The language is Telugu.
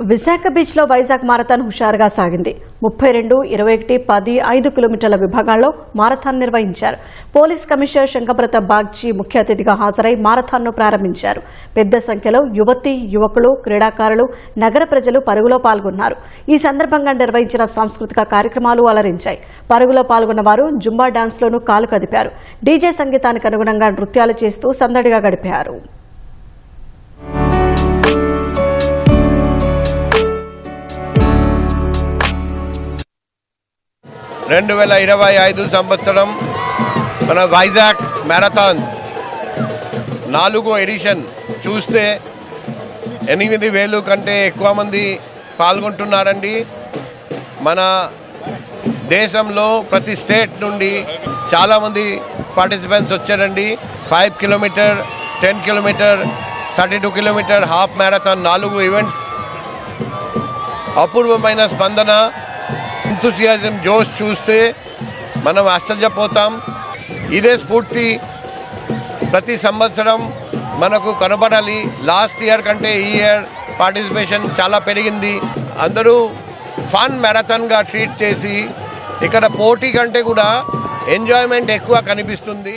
విశాఖ బీచ్ లో వైజాగ్ మారథాన్ హుషారుగా సాగింది. 32, 21, 10, 5 కిలోమీటర్ల విభాగాల్లో మారథాన్ నిర్వహించారు. పోలీస్ కమిషనర్ శంకబ్రత బాగ్చి ముఖ్య అతిథిగా హాజరై మారథాన్ ను ప్రారంభించారు. పెద్ద సంఖ్యలో యువతీ యువకులు, క్రీడాకారులు, నగర ప్రజలు పరుగులో పాల్గొన్నారు. ఈ సందర్భంగా నిర్వహించిన సాంస్కృతిక కార్యక్రమాలు అలరించాయి. పరుగులో పాల్గొన్న వారు జుంబా డాన్స్ లోనూ కాలు కదిపారు. డీజే సంగీతానికి అనుగుణంగా నృత్యాలు చేస్తూ సందడిగా గడిపారు. 2025 సంవత్సరం మన వైజాగ్ మ్యారథాన్ 4వ ఎడిషన్ చూస్తే 8,000 కంటే ఎక్కువ మంది పాల్గొంటున్నారండి. మన దేశంలో ప్రతి స్టేట్ నుండి చాలామంది పార్టిసిపెంట్స్ వచ్చారండి. 5 kilometre, 10 kilometre, 32 kilometre, half marathon 4 events. అపూర్వమైన స్పందన, ఎంతూసియాజం, జోష్ చూస్తే మనం ఆశ్చర్యపోతాం. ఇదే స్ఫూర్తి ప్రతి సంవత్సరం మనకు కనబడాలి. లాస్ట్ ఇయర్ కంటే ఈ ఇయర్ పార్టిసిపేషన్ చాలా పెరిగింది. అందరూ ఫన్ మ్యారథాన్గా ట్రీట్ చేసి ఇక్కడ పోటీ కంటే కూడా ఎంజాయ్మెంట్ ఎక్కువ కనిపిస్తుంది.